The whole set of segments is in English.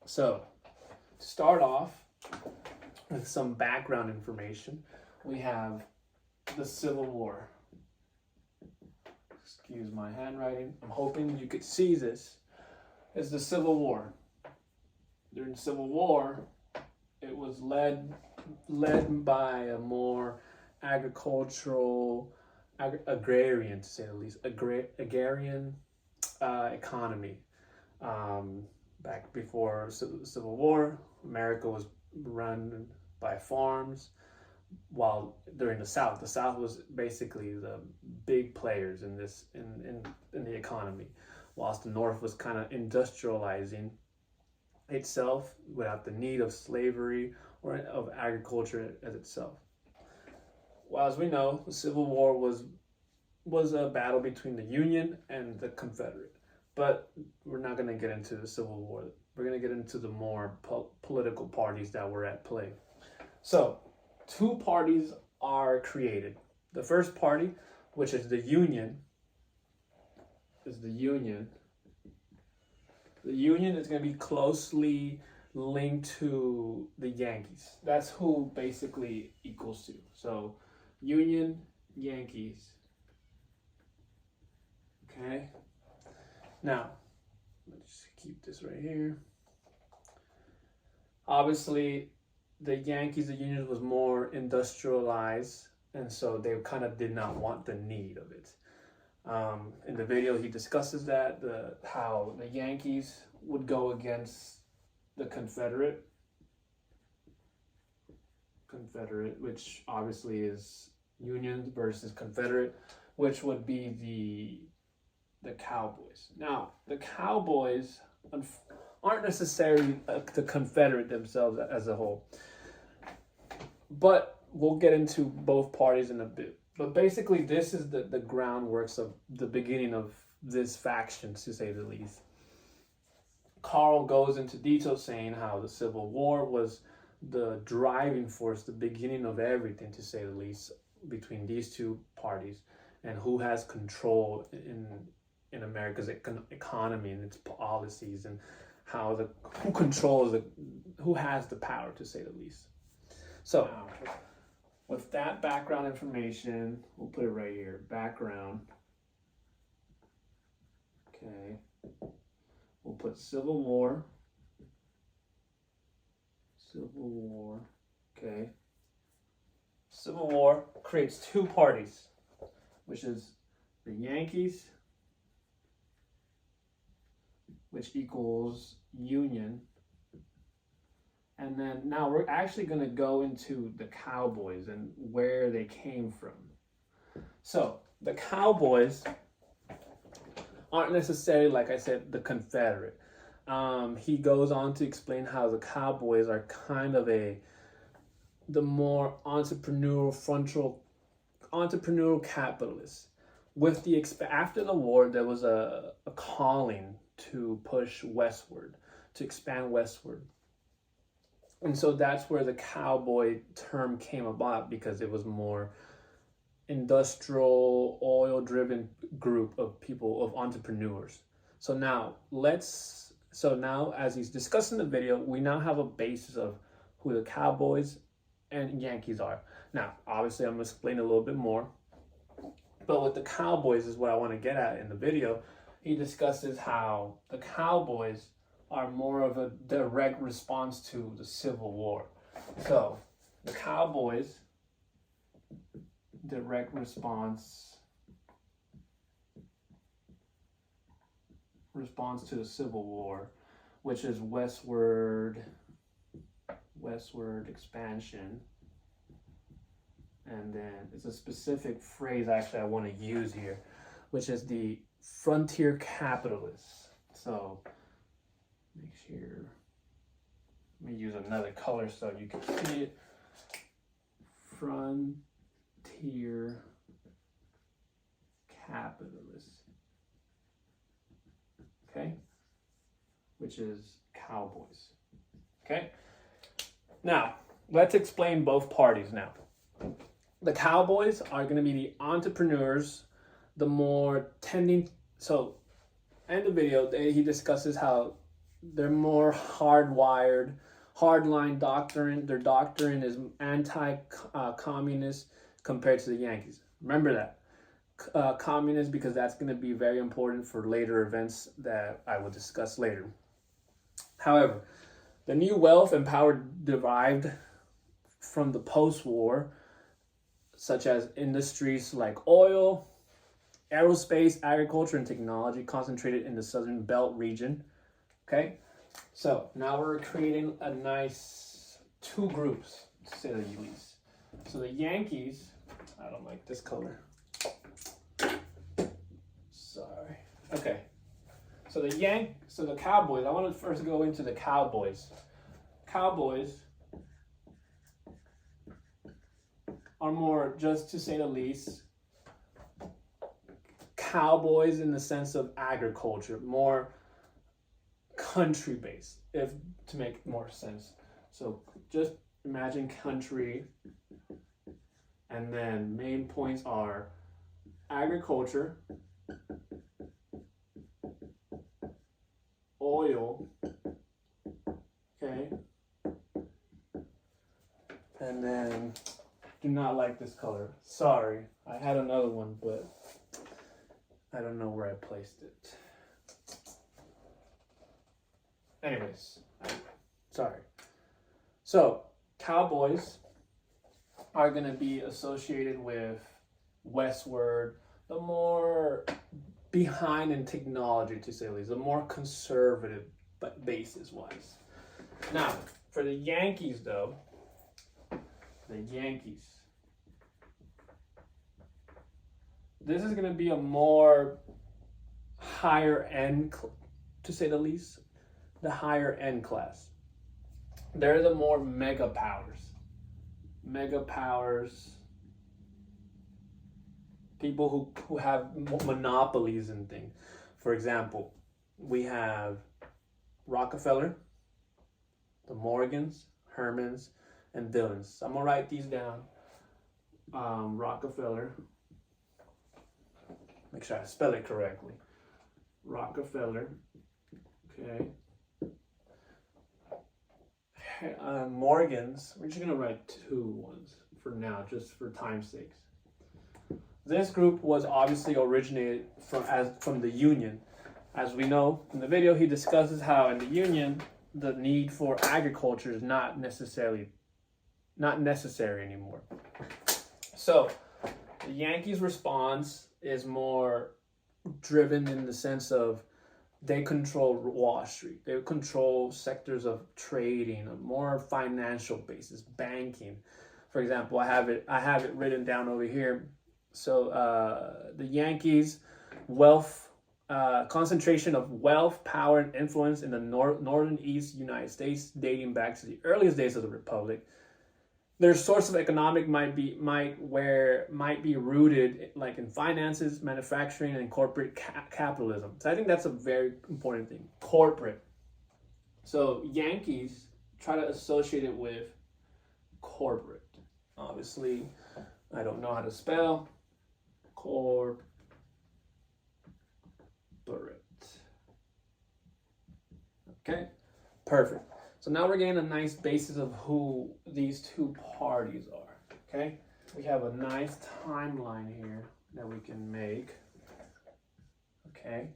So, to start off with some background information, we have the Civil War. Excuse my handwriting. I'm hoping you could see this. It's the Civil War. During the Civil War, it was led by a more agricultural, agrarian, to say the least, agrarian economy. Back before the Civil War, America was run by farms, while during the South was basically the big players in this in the economy, whilst the North was kind of industrializing itself without the need of slavery or of agriculture as itself. Well, as we know, the Civil War was a battle between the Union and the Confederate. But we're not going to get into the Civil War. We're going to get into the more political parties that were at play. So, two parties are created. The first party, which is the Union, The Union is going to be closely linked to the Yankees. That's who basically equals to. So, Union, Yankees. Okay. Now, let's keep this right here. Obviously, the Yankees, the Union was more industrialized, and so they kind of did not want the need of it. In the video, he discusses that, how the Yankees would go against the Confederate, which obviously is Union versus Confederate, which would be the Cowboys. Now, the Cowboys aren't necessarily the Confederate themselves as a whole, but we'll get into both parties in a bit. But basically, this is the groundworks of the beginning of this faction, to say the least. Carl goes into detail saying how the Civil War was the driving force, the beginning of everything, to say the least, between these two parties, and who has control in America's economy and its policies, and who has the power, to say the least. So, with that background information, we'll put it right here, background. Okay. We'll put Civil War. Okay. Civil War creates two parties, which is the Yankees, which equals Union. And then now we're actually going to go into the Cowboys and where they came from. So the Cowboys aren't necessarily, like I said, the Confederate. He goes on to explain how the Cowboys are kind of the more entrepreneurial capitalists. With after the war, there was a calling to push westward, to expand westward. And so that's where the cowboy term came about, because it was more industrial, oil-driven group of people, of entrepreneurs. So now, as he's discussing the video, we now have a basis of who the Cowboys and Yankees are. Now, obviously, I'm going to explain a little bit more. But with the Cowboys is what I want to get at in the video. He discusses how the Cowboys are more of a direct response to the Civil War. So, the Cowboys, direct response to the Civil War, which is westward expansion. And then it's a specific phrase actually I want to use here, which is the frontier capitalists. So make sure, let me use another color so you can see it. Frontier capitalists. Okay? Which is Cowboys. Okay? Now, let's explain both parties now. The Cowboys are going to be the entrepreneurs, the more tending. So, in the video, he discusses how they're more hardwired, hardline doctrine. Their doctrine is anti-communist compared to the Yankees. Remember that. Communist, because that's going to be very important for later events that I will discuss later. However, the new wealth and power derived from the post-war, such as industries like oil, aerospace, agriculture, and technology, concentrated in the Southern Belt region. Okay, so now we're creating a nice two groups, to say the least. So the Yankees, I don't like this color. Sorry. Okay. So the Cowboys. I want to first go into the Cowboys. Cowboys are more, just to say the least, cowboys in the sense of agriculture, more country based, if to make more sense. So just imagine country, and then main points are agriculture, oil, okay, and then do not like this color. Sorry, I had another one, but I don't know where I placed it. Anyways, sorry. So, Cowboys are going to be associated with westward, the more behind in technology, to say the least, the more conservative basis wise. Now, for the Yankees, though, this is going to be a more higher end, to say the least, the higher end class. They're the more mega powers. People who have monopolies and things. For example, we have Rockefeller, the Morgans, Hermans, and Dillons. I'm gonna write these down. Rockefeller. Make sure I spell it correctly. Rockefeller. Okay. Morgans. We're just gonna write two ones for now, just for time's sake. This group was obviously originated from the Union. As we know in the video, he discusses how in the Union the need for agriculture is not necessary anymore. So the Yankees' response is more driven in the sense of they control Wall Street. They control sectors of trading, a more financial basis, banking. For example, I have it written down over here. So the Yankees' wealth, concentration of wealth, power, and influence in the northern east United States, dating back to the earliest days of the Republic. Their source of economic might be rooted like in finances, manufacturing, and corporate capitalism. So I think that's a very important thing. Corporate. So Yankees try to associate it with corporate. Obviously, I don't know how to spell corporate. Okay, perfect. So now we're getting a nice basis of who these two parties are, okay? We have a nice timeline here that we can make, okay?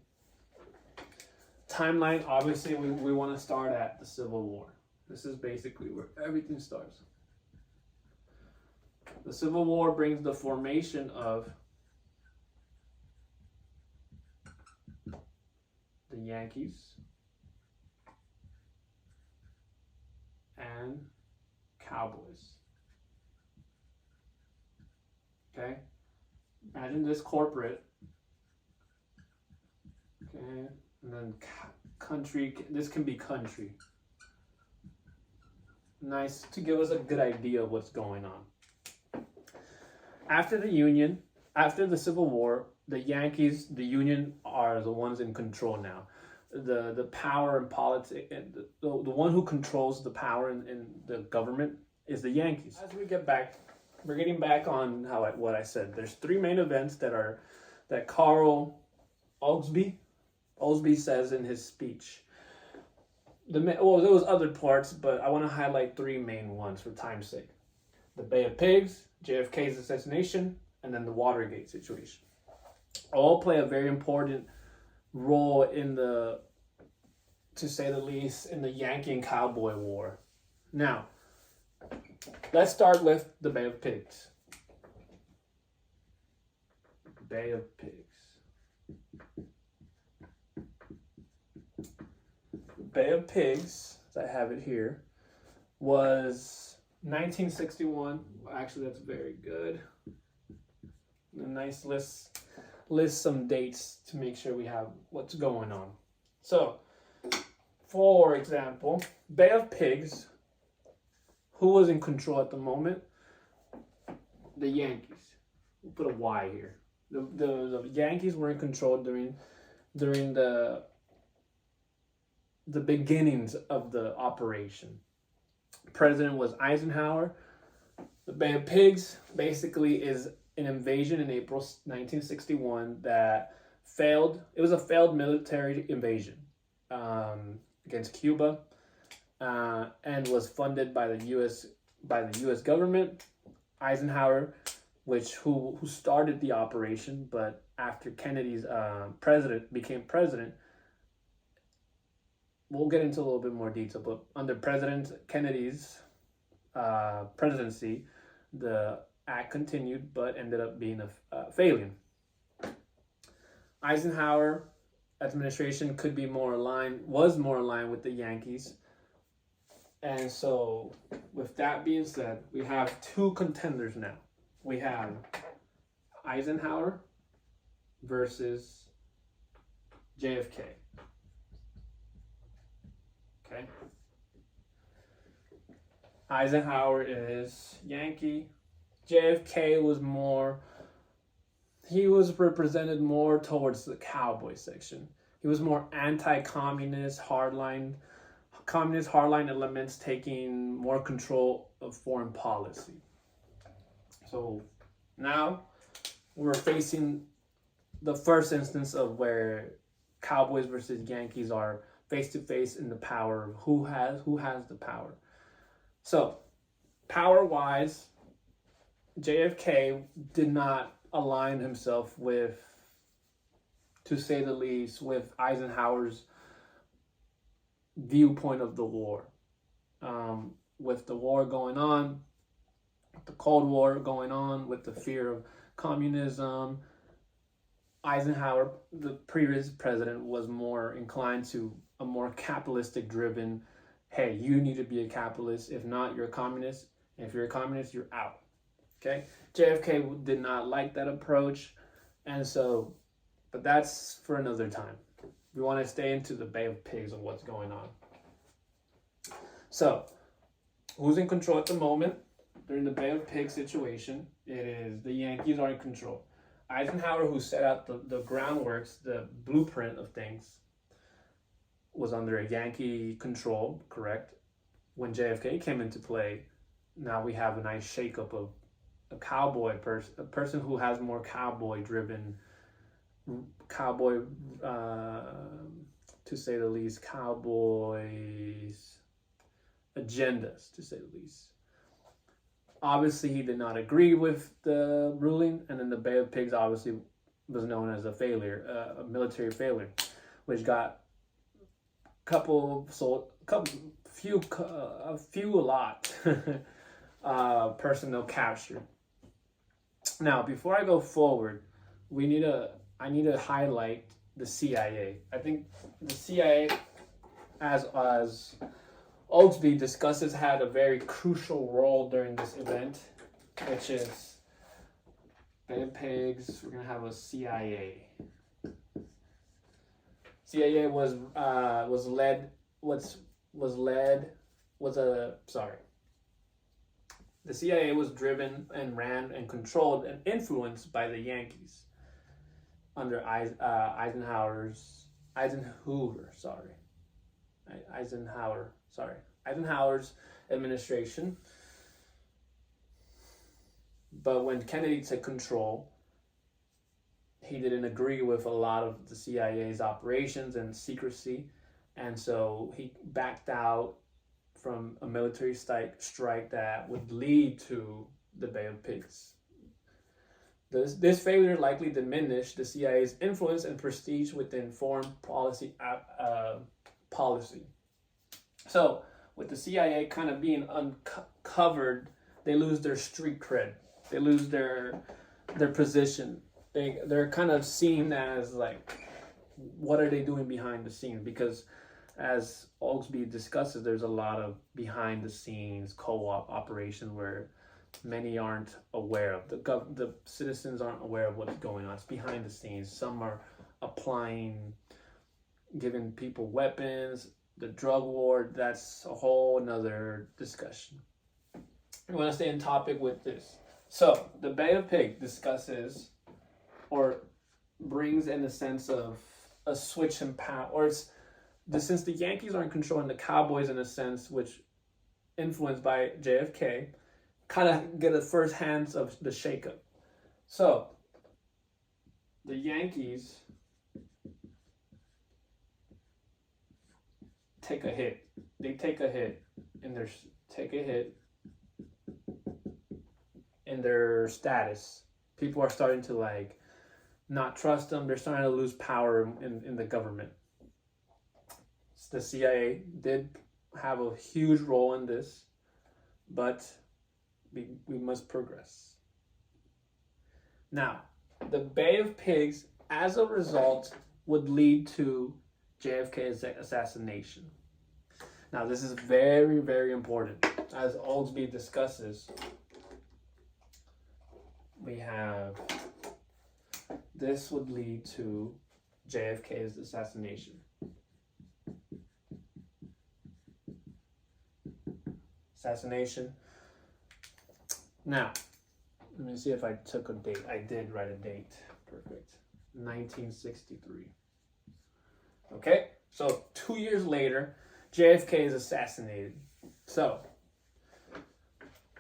Timeline, obviously, we want to start at the Civil War. This is basically where everything starts. The Civil War brings the formation of the Yankees and Cowboys. Okay? Imagine this corporate. Okay? And then country. This can be country. Nice to give us a good idea of what's going on. After the Civil War, the Yankees, the Union are the ones in control now. The power in politics, the one who controls the power in the government is the Yankees. As we get back, we're getting back on what I said. There's three main events that Carl Oglesby says in his speech. well, there was other parts, but I want to highlight three main ones for time's sake: the Bay of Pigs, JFK's assassination, and then the Watergate situation. All play a very important role in the, to say the least, in the Yankee and Cowboy War. Now, let's start with the Bay of Pigs. Bay of Pigs. Bay of Pigs, as I have it here, was 1961. Actually, that's very good. A nice list some dates to make sure we have what's going on. So, for example, Bay of Pigs, who was in control at the moment? The Yankees. We'll put a Y here. The Yankees were in control during the beginnings of the operation. President was Eisenhower. The Bay of Pigs basically is an invasion in April 1961 that failed. It was a failed military invasion against Cuba, and was funded by the U.S. government. Eisenhower, who started the operation, but after Kennedy's became president. We'll get into a little bit more detail, but under President Kennedy's presidency, the act continued, but ended up being a failure. Eisenhower administration was more aligned with the Yankees. And so, with that being said, we have two contenders now. We have Eisenhower versus JFK. Okay. Eisenhower is Yankee. JFK was represented more towards the Cowboy section. He was more anti-communist, hardline elements taking more control of foreign policy. So now we're facing the first instance of where Cowboys versus Yankees are face to face in the power of who has the power. So, power wise, JFK did not align himself with, to say the least, with Eisenhower's viewpoint of the war. With the war going on, the Cold War going on, with the fear of communism, Eisenhower, the previous president, was more inclined to a more capitalistic driven, hey, you need to be a capitalist. If not, you're a communist. And if you're a communist, you're out. Okay? JFK did not like that approach. And so, but that's for another time. We want to stay into the Bay of Pigs and what's going on. So, who's in control at the moment? During the Bay of Pigs situation, it is the Yankees are in control. Eisenhower, who set out the groundworks, the blueprint of things, was under a Yankee control, correct? When JFK came into play, now we have a nice shakeup of a cowboy person, a person who has more cowboy-driven, to say the least, cowboys' agendas, to say the least. Obviously, he did not agree with the ruling, and then the Bay of Pigs obviously was known as a failure, a military failure, which got personnel captured. Now, before I go forward, I need to highlight the CIA. I think the CIA, as Oaksby discusses, had a very crucial role during this event, which is Bay of Pigs. We're gonna have a CIA. CIA The CIA was driven and ran and controlled and influenced by the Yankees under Eisenhower's administration. But when Kennedy took control, he didn't agree with a lot of the CIA's operations and secrecy, And so he backed out from a military strike that would lead to the Bay of Pigs. This failure likely diminished the CIA's influence and prestige within foreign policy. So, with the CIA kind of being uncovered, they lose their street cred. They lose their position. They're kind of seen as like, what are they doing behind the scenes? Because as Oglesby discusses, there's a lot of behind the scenes co-op operations where many aren't aware of. The citizens aren't aware of what's going on. It's behind the scenes. Some are giving people weapons. The drug war, that's a whole another discussion. I want to stay in topic with this. So, the Bay of Pigs discusses or brings in a sense of a switch in power, or since the Yankees are in control and the Cowboys, in a sense, which influenced by JFK, kind of get the first hands of the shakeup. So, the Yankees take a hit. They take a hit in their status. People are starting to like not trust them. They're starting to lose power in the government. The CIA did have a huge role in this, but we must progress. Now, the Bay of Pigs, as a result, would lead to JFK's assassination. Now, this is very, very important. As Oglesby discusses, we have this would lead to JFK's assassination. Now, let me see if I took a date. I did write a date. Perfect. 1963. Okay, so 2 years later, JFK is assassinated. So,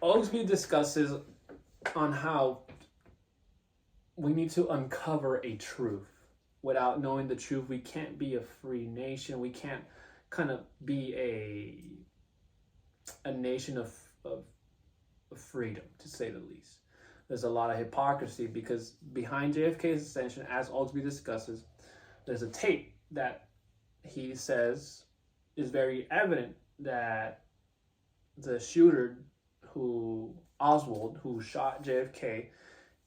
Oglesby discusses on how we need to uncover a truth. Without knowing the truth, we can't be a free nation. We can't kind of be a nation of freedom, to say the least. There's a lot of hypocrisy because behind JFK's ascension, as Oglesby discusses, there's a tape that he says is very evident that the shooter, Oswald, who shot JFK,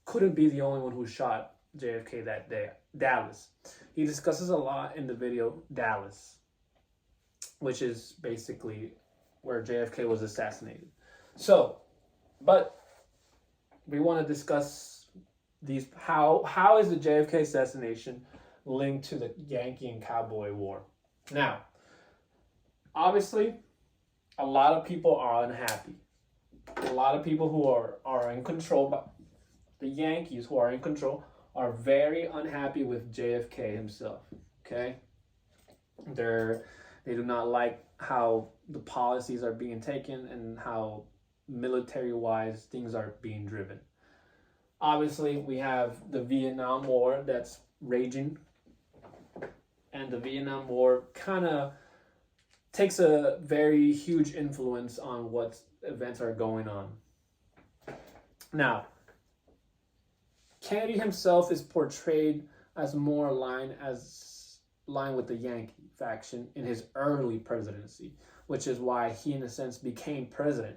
couldn't be the only one who shot JFK that day. Dallas. He discusses a lot in the video Dallas, which is basically where JFK was assassinated. So, but we want to discuss these. How is the JFK assassination linked to the Yankee and Cowboy War? Now, obviously, a lot of people are unhappy. A lot of people who are in control, but the Yankees who are in control are very unhappy with JFK himself. Okay, they do not like how the policies are being taken and how military-wise things are being driven. Obviously, we have the Vietnam War that's raging, and the Vietnam War kind of takes a very huge influence on what events are going on. Now, Kennedy himself is portrayed as more aligned with the Yankee faction in his early presidency, which is why he, in a sense, became president.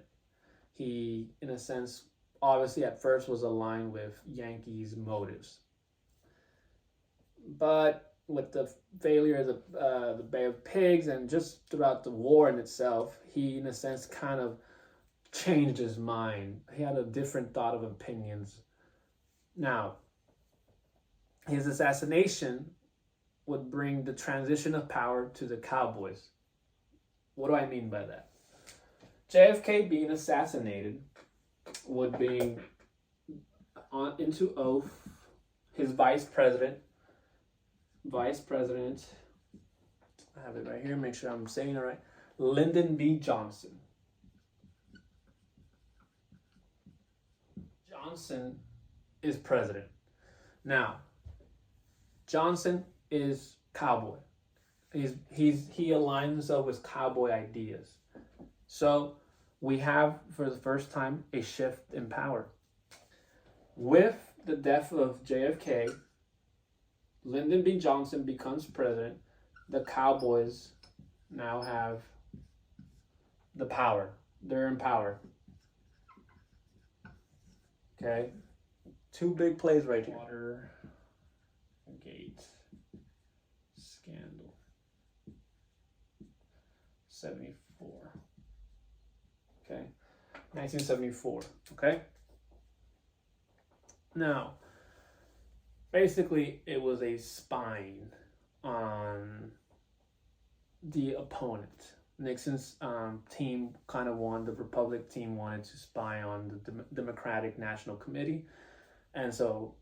He, in a sense, obviously at first was aligned with Yankees' motives. But with the failure of the Bay of Pigs and just throughout the war in itself, he, in a sense, kind of changed his mind. He had a different thought of opinions. Now, his assassination would bring the transition of power to the Cowboys. What do I mean by that? JFK being assassinated would bring into oath his vice president, I have it right here, make sure I'm saying it right, Lyndon B. Johnson. Johnson is president. Now, Johnson is Cowboy. He aligns himself with cowboy ideas. So we have, for the first time, a shift in power. With the death of JFK, Lyndon B. Johnson becomes president. The Cowboys now have the power. They're in power. Okay? Two big plays right here. Watergate scandal. 74. Okay? 1974. Okay? Now, basically, it was a spying on the opponent. Nixon's team kind of won. The Republic team wanted to spy on the Democratic National Committee. And so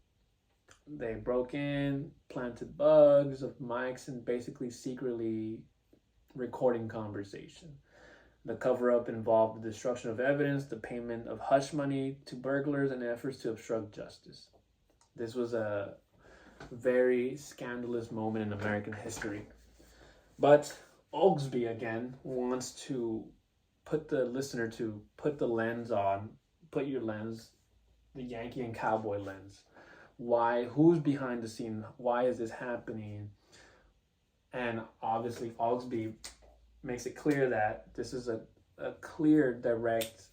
they broke in, planted bugs of mics, and basically secretly recording conversation. The cover-up involved the destruction of evidence, the payment of hush money to burglars, and efforts to obstruct justice. This was a very scandalous moment in American history. But Oglesby, again, wants to put the listener to put the lens on, put your lens, the Yankee and Cowboy lens. Why? Who's behind the scene? Why is this happening? And obviously, Oglesby makes it clear that this is a clear, direct,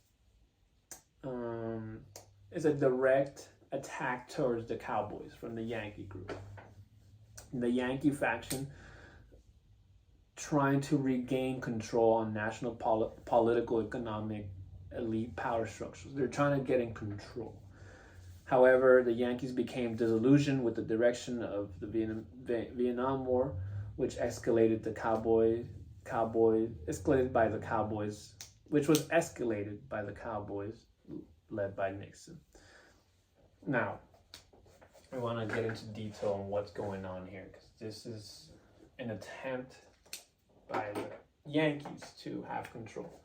is a direct attack towards the Cowboys from the Yankee group. The Yankee faction trying to regain control on national political, economic, elite power structures. They're trying to get in control. However, the Yankees became disillusioned with the direction of the Vietnam War, which escalated by the Cowboys, which was escalated by the Cowboys led by Nixon. Now, we want to get into detail on what's going on here, because this is an attempt by the Yankees to have control.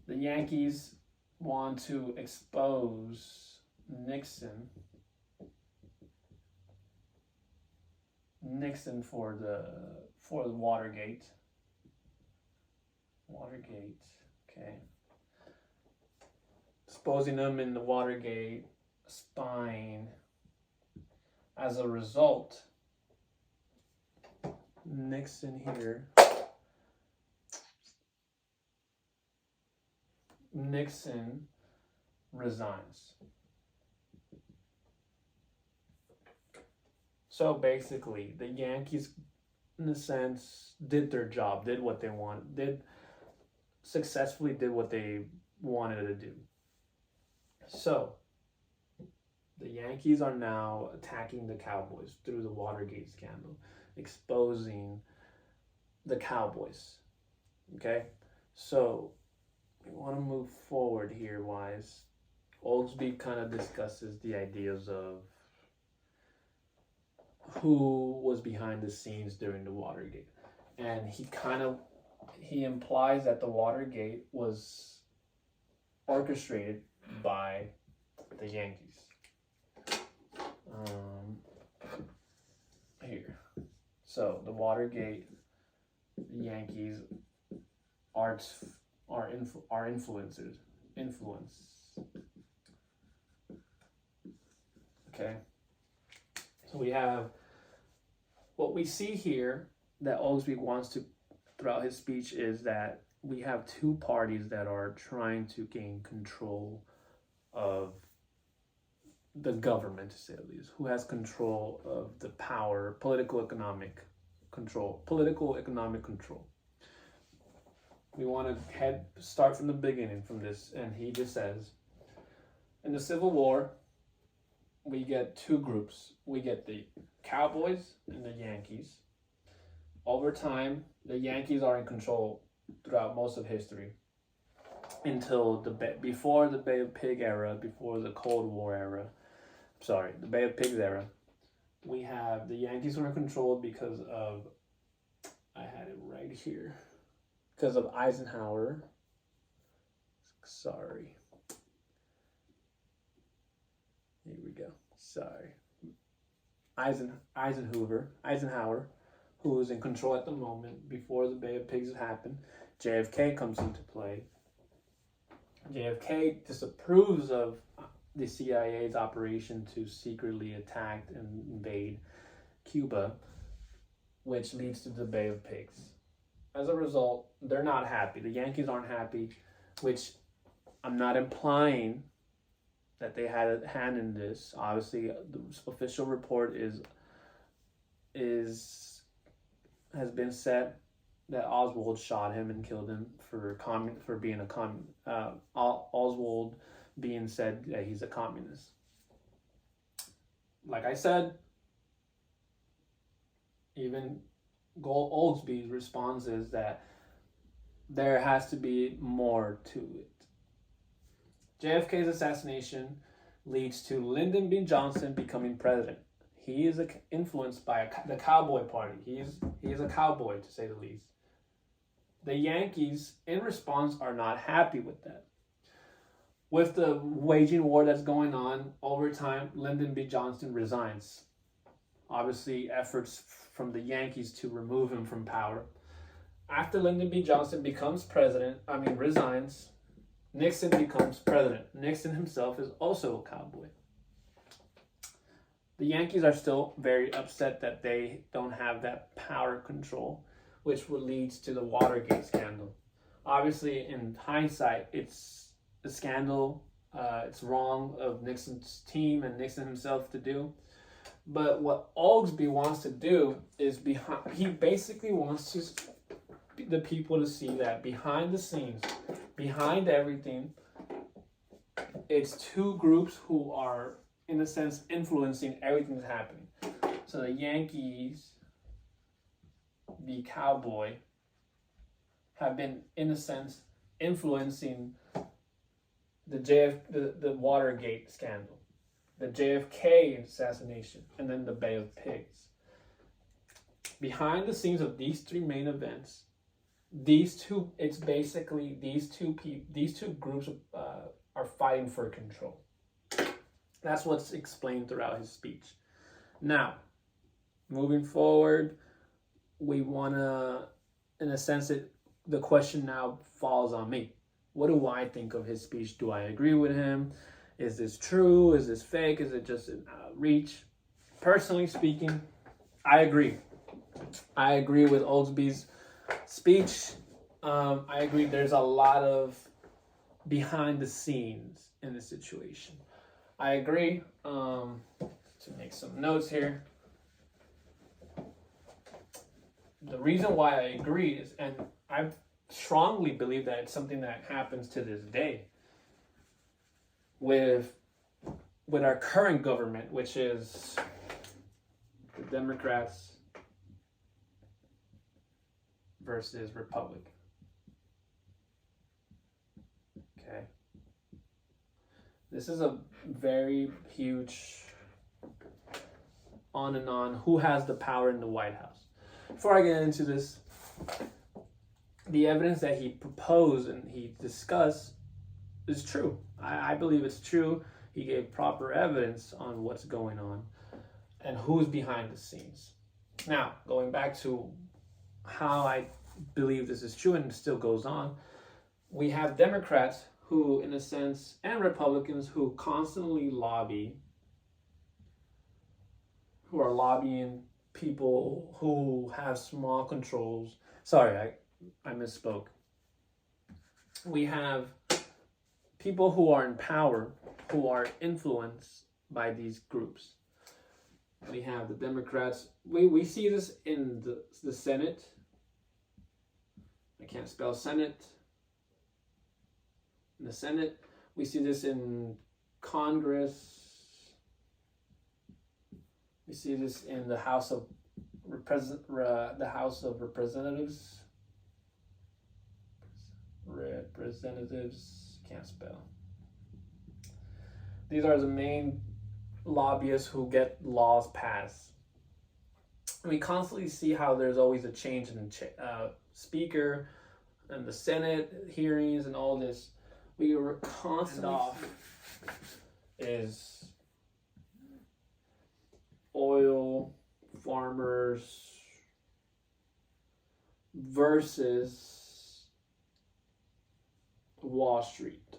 The Yankees want to expose Nixon for the Watergate, okay. Exposing them in the Watergate, spying. As a result, Nixon resigns. So basically, the Yankees, in a sense, did their job, did what they wanted, successfully did what they wanted to do. So, the Yankees are now attacking the Cowboys through the Watergate scandal, exposing the Cowboys. Okay? So, we want to move forward here, wise. Oglesby kind of discusses the ideas of who was behind the scenes during the Watergate. And he implies that the Watergate was orchestrated by the Yankees. Here. So the Watergate, the Yankees are influencers. Okay. So we have what we see here that Oglesby wants to throughout his speech is that we have two parties that are trying to gain control of the government, to say the least, who has control of the power, political economic control. We want to start from the beginning from this, and he just says, in the Civil War, we get two groups. We get the Cowboys and the Yankees. Over time, the Yankees are in control throughout most of history until before the Bay of Pigs era, before the Cold War era. The Bay of Pigs era. We have the Yankees were controlled because of, I had it right here, because of Eisenhower. Sorry. Here we go. Sorry. Eisenhower, who is in control at the moment before the Bay of Pigs happened. JFK comes into play. JFK disapproves of the CIA's operation to secretly attack and invade Cuba, which leads to the Bay of Pigs. As a result, they're not happy. The Yankees aren't happy, which I'm not implying that they had a hand in this. Obviously, the official report has been set that Oswald shot him and killed him for being a communist. Oswald being said that he's a communist. Like I said, even Oglesby's response is that there has to be more to it. JFK's assassination leads to Lyndon B. Johnson becoming president. He is influenced by the Cowboy Party. He is a cowboy, to say the least. The Yankees, in response, are not happy with that. With the waging war that's going on, over time, Lyndon B. Johnson resigns. Obviously, efforts from the Yankees to remove him from power. After Lyndon B. Johnson resigns, Nixon becomes president. Nixon himself is also a cowboy. The Yankees are still very upset that they don't have that power control, which leads to the Watergate scandal. Obviously, in hindsight, it's a scandal. It's wrong of Nixon's team and Nixon himself to do. But what Oglesby wants to do is he basically wants the people to see that behind the scenes, behind everything, it's two groups who are, in a sense, influencing everything that's happening. So the Yankees, the Cowboy, have been, in a sense, influencing the Watergate scandal, the JFK assassination, and then the Bay of Pigs. Behind the scenes of these three main events, these two groups are fighting for control. That's what's explained throughout his speech. Now, moving forward, we want to, in a sense, the question now falls on me. What do I think of his speech? Do I agree with him? Is this true? Is this fake? Is it just an outreach? Personally speaking, I agree. I agree with Oglesby's speech. I agree there's a lot of behind the scenes in the situation. I agree. To make some notes here. The reason why I agree is, and I strongly believe that it's something that happens to this day with our current government, which is the Democrats versus Republic. Okay. This is a very huge on and on. Who has the power in the White House? Before I get into this, the evidence that he proposed and he discussed is true. I believe it's true. He gave proper evidence on what's going on and who's behind the scenes. Now, going back to how I believe this is true and it still goes on, we have Democrats who, in a sense, and Republicans who constantly who are lobbying people who have small controls. Sorry, I misspoke. We have people who are in power who are influenced by these groups. We have the Democrats. We see this in the Senate. I can't spell Senate. In the Senate, we see this in Congress. We see this in the House of Representatives. Representatives, can't spell. These are the main lobbyists who get laws passed. We constantly see how there's always a change in speaker and the Senate hearings and all this. We were constantly is oil, farmers, versus Wall Street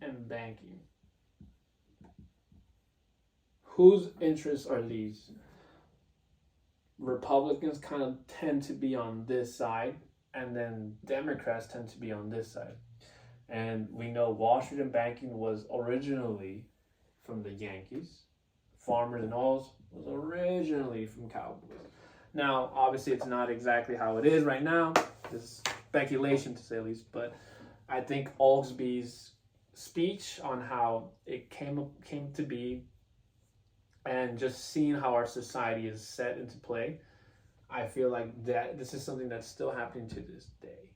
and banking. Whose interests are these? Republicans kind of tend to be on this side, and then Democrats tend to be on this side. And we know Wall Street and banking was originally from the Yankees. Farmers and Oils was originally from Cowboys. Now, obviously, it's not exactly how it is right now. It's speculation, to say the least. But I think Oglesby's speech on how it came to be, and just seeing how our society is set into play, I feel like that this is something that's still happening to this day.